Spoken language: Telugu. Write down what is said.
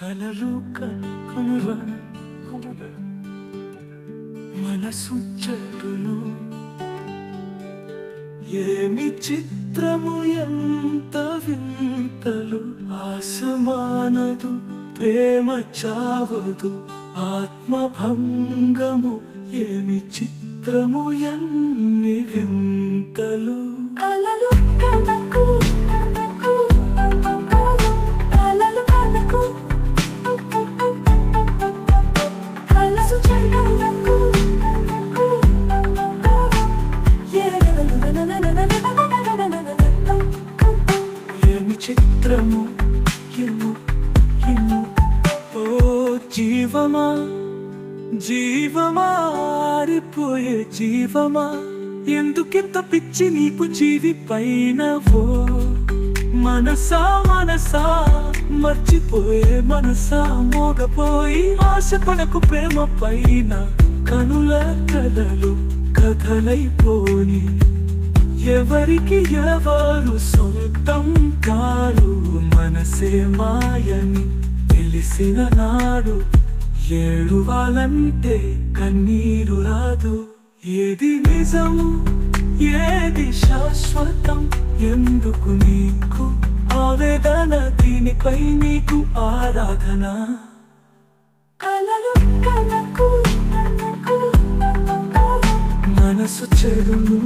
కలలు కనువ మనసు చెడును ఏమి చిత్రము ఎంత వింతలు ఆసమానదు ప్రేమ చావదు ఆత్మభంగము ఏమి చిత్రము ఎన్ని వింతలు కలలు కనకు కనకు కలలు కనకు కలసు చెడునకు ఏమి చిత్రము ఓ జీవమా జీవమారిపోయే జీవమా ఎందుకింత పిచ్చి నీకు జీవి పైన ఓ మనసా మనసా మర్చిపోయే మనసా మోగపోయి ఆశపడకు ప్రేమ పైన కనుల కథలు కథలైపోని ఎవరికి ఎవరు సొంతం కారు మనసే మాయని తెలిసిన నాడు ఏడువాలంటే కన్నీరు రాదు ఏది నిజము ఏది శాశ్వతం ఎందుకు నీకు ఆవేదన దీనిపై నీకు ఆరాధన కలలు కనకు మనసు చెడును